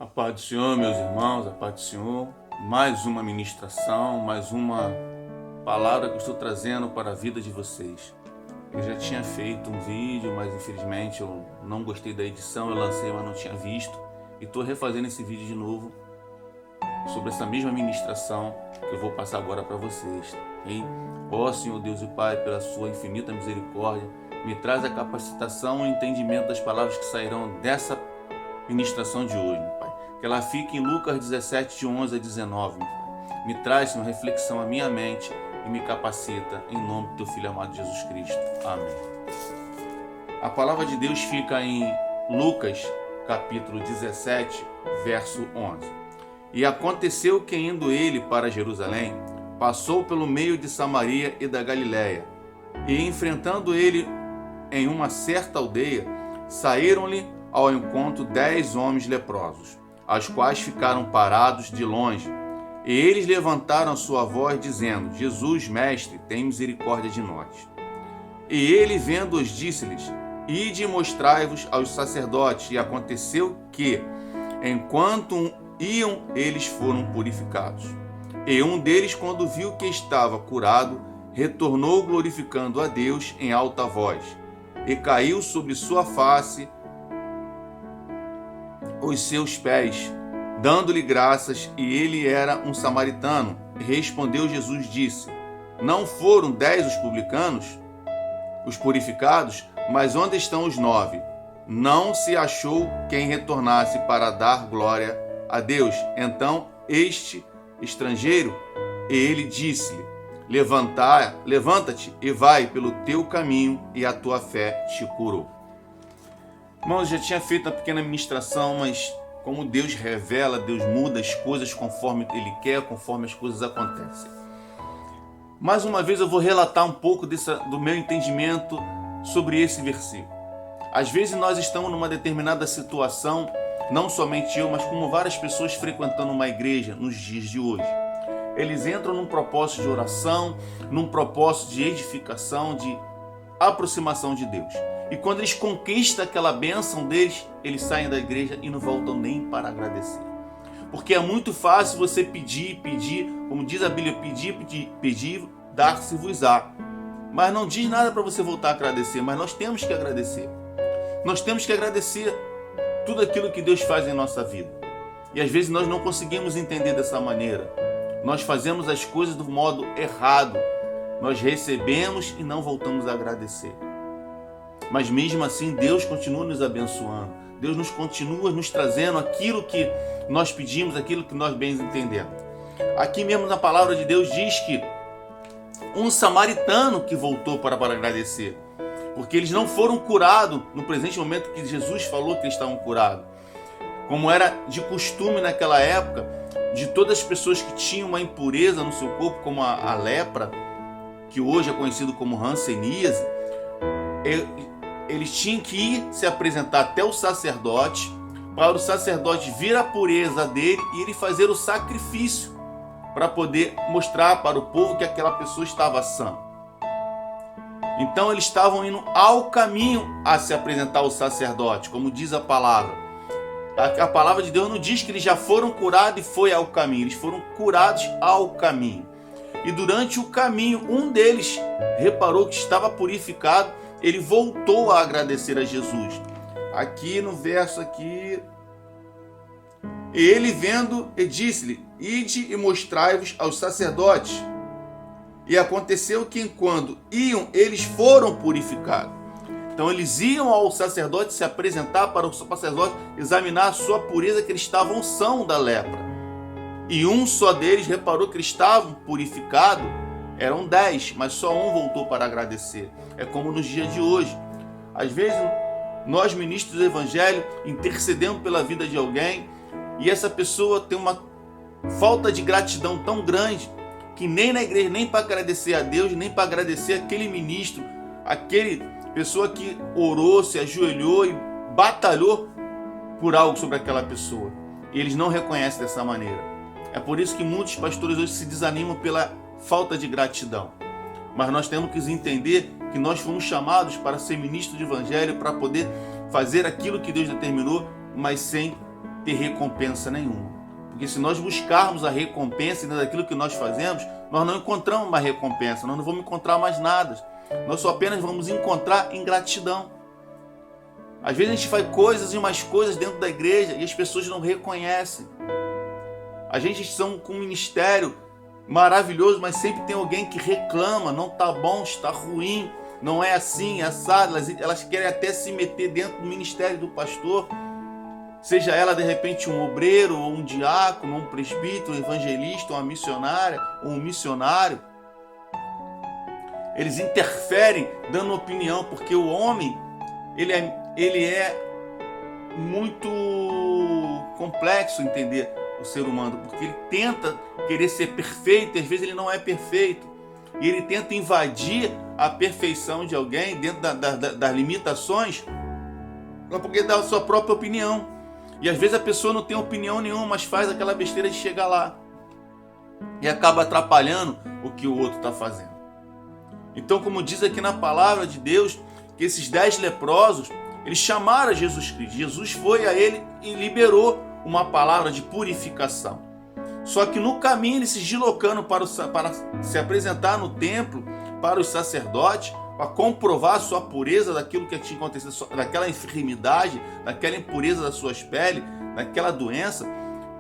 A paz do Senhor, meus irmãos, a paz do Senhor. Mais uma ministração, mais uma palavra que eu estou trazendo para a vida de vocês. Eu já tinha feito um vídeo, mas infelizmente eu não gostei da edição, eu lancei, mas não tinha visto. E estou refazendo esse vídeo de novo sobre essa mesma ministração que eu vou passar agora para vocês. Okay? Ó Senhor Deus e Pai, pela sua infinita misericórdia, me traz a capacitação e entendimento das palavras que sairão dessa ministração de hoje, meu Pai. Que ela fique em Lucas 17, de 11 a 19, meu Pai. Me traz, Senhor, reflexão à minha mente e me capacita em nome do Teu Filho amado Jesus Cristo. Amém. A palavra de Deus fica em Lucas, capítulo 17, verso 11. E aconteceu que, indo ele para Jerusalém, passou pelo meio de Samaria e da Galiléia. E, enfrentando ele em uma certa aldeia, saíram-lhe ao encontro 10 homens leprosos, aos quais ficaram parados de longe. E eles levantaram a sua voz, dizendo: Jesus, mestre, tem misericórdia de nós. E ele, vendo-os, disse-lhes: Ide e mostrai-vos aos sacerdotes. E aconteceu que, enquanto iam, eles foram purificados. E um deles, quando viu que estava curado, retornou glorificando a Deus em alta voz, e caiu sobre sua face os seus pés, dando-lhe graças, e ele era um samaritano. E respondeu Jesus, disse: Não foram 10 os publicanos, os purificados, mas onde estão os 9? Não se achou quem retornasse para dar glória a Deus. Então este estrangeiro, ele disse-lhe: Levanta-te e vai pelo teu caminho, e a tua fé te curou. Irmãos, já tinha feito uma pequena ministração, mas como Deus revela, Deus muda as coisas conforme Ele quer, conforme as coisas acontecem. Mais uma vez eu vou relatar um pouco do meu entendimento sobre esse versículo. Às vezes nós estamos numa determinada situação, não somente eu, mas como várias pessoas frequentando uma igreja nos dias de hoje. Eles entram num propósito de oração, num propósito de edificação, de aproximação de Deus. E quando eles conquistam aquela bênção deles, eles saem da igreja e não voltam nem para agradecer. Porque é muito fácil você pedir, como diz a Bíblia, pedir, dar-se-vos-á. Mas não diz nada para você voltar a agradecer, mas nós temos que agradecer. Nós temos que agradecer tudo aquilo que Deus faz em nossa vida. E às vezes nós não conseguimos entender dessa maneira. Nós fazemos as coisas do modo errado. Nós recebemos e não voltamos a agradecer. Mas mesmo assim, Deus continua nos abençoando. Deus continua nos trazendo aquilo que nós pedimos, aquilo que nós bem entendemos. Aqui mesmo na palavra de Deus diz que um samaritano que voltou para agradecer. Porque eles não foram curados no presente momento que Jesus falou que eles estavam curados. Como era de costume naquela época, de todas as pessoas que tinham uma impureza no seu corpo, como a lepra, que hoje é conhecido como hanseníase, eles tinham que ir se apresentar até o sacerdote, para o sacerdote vir a pureza dele e ele fazer o sacrifício, para poder mostrar para o povo que aquela pessoa estava sã. Então eles estavam indo ao caminho a se apresentar ao sacerdote, como diz a palavra. A palavra de Deus não diz que eles já foram curados e foi ao caminho, eles foram curados ao caminho. E durante o caminho, um deles reparou que estava purificado, ele voltou a agradecer a Jesus. Aqui no verso aqui, ele vendo, e disse-lhe: Ide e mostrai-vos aos sacerdotes. E aconteceu que, enquanto iam, eles foram purificados. Então eles iam ao sacerdote se apresentar para o sacerdote examinar a sua pureza, que eles estavam sãos da lepra. E um só deles reparou que eles estavam purificados. Eram 10, mas só um voltou para agradecer. É como nos dias de hoje. Às vezes, nós ministros do Evangelho intercedemos pela vida de alguém e essa pessoa tem uma falta de gratidão tão grande que nem na igreja, nem para agradecer a Deus, nem para agradecer aquele ministro, aquele pessoa que orou, se ajoelhou e batalhou por algo sobre aquela pessoa. E eles não reconhecem dessa maneira. É por isso que muitos pastores hoje se desanimam pela falta de gratidão. Mas nós temos que entender que nós fomos chamados para ser ministros do Evangelho, para poder fazer aquilo que Deus determinou, mas sem ter recompensa nenhuma. Porque se nós buscarmos a recompensa daquilo que nós fazemos, nós não encontramos mais recompensa, nós não vamos encontrar mais nada. Nós só apenas vamos encontrar ingratidão. Às vezes a gente faz coisas e umas coisas dentro da igreja e as pessoas não reconhecem. A gente está com um ministério maravilhoso, mas sempre tem alguém que reclama, não está bom, está ruim, não é assim, é assado. Elas querem até se meter dentro do ministério do pastor, seja ela de repente um obreiro, ou um diácono, ou um presbítero, um evangelista, uma missionária, ou um missionário. Eles interferem dando opinião, porque o homem ele é muito complexo entender o ser humano, porque ele tenta querer ser perfeito e às vezes ele não é perfeito. E ele tenta invadir a perfeição de alguém dentro das limitações para poder dar a sua própria opinião. E às vezes a pessoa não tem opinião nenhuma, mas faz aquela besteira de chegar lá e acaba atrapalhando o que o outro está fazendo. Então, como diz aqui na palavra de Deus, que esses 10 leprosos, eles chamaram a Jesus Cristo. Jesus foi a ele e liberou uma palavra de purificação. Só que no caminho, ele se deslocando para se apresentar no templo para os sacerdotes, para comprovar a sua pureza daquilo que tinha acontecido, daquela enfermidade, daquela impureza das suas peles, daquela doença,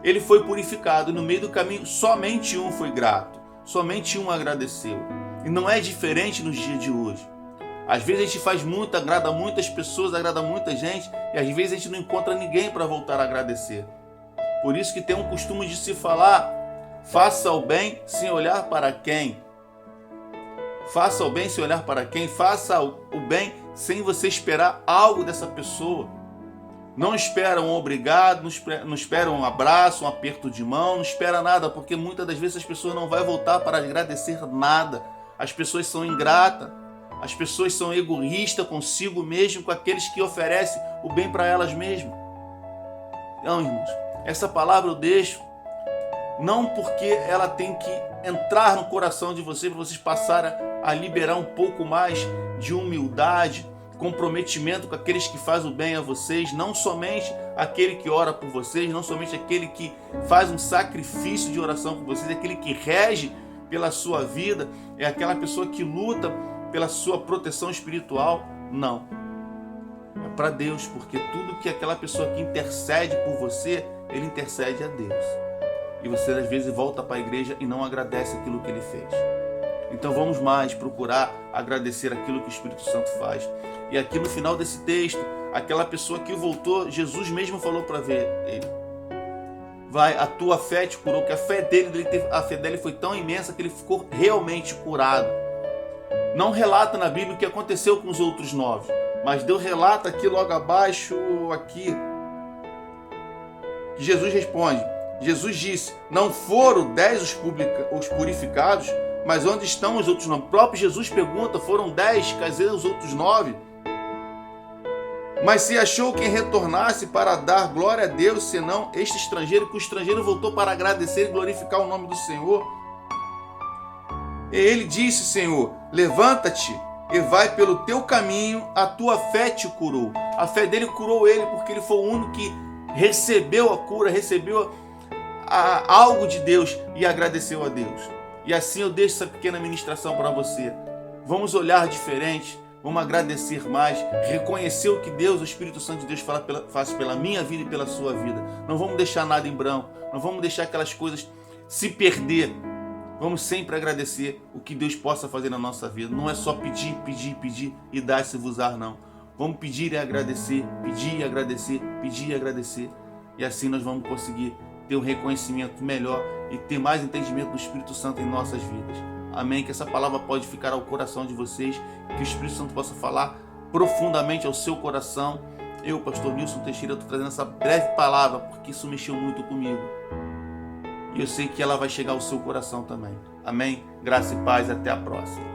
ele foi purificado. E no meio do caminho, somente um foi grato, somente um agradeceu. E não é diferente nos dias de hoje. Às vezes a gente faz muito, agrada muitas pessoas, agrada muita gente, e às vezes a gente não encontra ninguém para voltar a agradecer. Por isso que tem um costume de se falar: faça o bem sem olhar para quem. Faça o bem sem olhar para quem. Faça o bem sem você esperar algo dessa pessoa. Não espera um obrigado, não espera um abraço, um aperto de mão, não espera nada, porque muitas das vezes as pessoas não vão voltar para agradecer nada. As pessoas são ingratas, as pessoas são egoístas consigo mesmo, com aqueles que oferecem o bem para elas mesmas. Então, irmãos, essa palavra eu deixo, não porque ela tem que entrar no coração de vocês, para vocês passarem a liberar um pouco mais de humildade, comprometimento com aqueles que fazem o bem a vocês, não somente aquele que ora por vocês, não somente aquele que faz um sacrifício de oração por vocês, aquele que rege pela sua vida, é aquela pessoa que luta pela sua proteção espiritual. Não. É para Deus, porque tudo que aquela pessoa que intercede por você, ele intercede a Deus. E você às vezes volta para a igreja e não agradece aquilo que ele fez. Então vamos mais procurar agradecer aquilo que o Espírito Santo faz. E aqui no final desse texto, aquela pessoa que voltou, Jesus mesmo falou para ver ele: vai, a tua fé te curou, que a fé dele foi tão imensa que ele ficou realmente curado. Não relata na Bíblia o que aconteceu com os outros 9, mas Deus relata aqui logo abaixo, aqui, que Jesus responde. Jesus disse: não foram 10 os purificados, mas onde estão os outros 9? O próprio Jesus pergunta: foram 10, cadê os outros 9? Mas se achou quem retornasse para dar glória a Deus, senão este estrangeiro, que o estrangeiro voltou para agradecer e glorificar o nome do Senhor. E ele disse: Senhor, levanta-te e vai pelo teu caminho, a tua fé te curou. A fé dele curou ele, porque ele foi o único que recebeu a cura, recebeu algo de Deus e agradeceu a Deus. E assim eu deixo essa pequena ministração para você. Vamos olhar diferente, vamos agradecer mais, reconhecer o que Deus, o Espírito Santo de Deus faz pela minha vida e pela sua vida. Não vamos deixar nada em branco, não vamos deixar aquelas coisas se perder. Vamos sempre agradecer o que Deus possa fazer na nossa vida. Não é só pedir, pedir, pedir e dar-se-vos-ar, não. Vamos pedir e agradecer, pedir e agradecer, pedir e agradecer. E assim nós vamos conseguir ter um reconhecimento melhor e ter mais entendimento do Espírito Santo em nossas vidas. Amém? Que essa palavra pode ficar ao coração de vocês, que o Espírito Santo possa falar profundamente ao seu coração. Eu, pastor Nilson Teixeira, estou trazendo essa breve palavra porque isso mexeu muito comigo. E eu sei que ela vai chegar ao seu coração também. Amém? Graça e paz, até a próxima.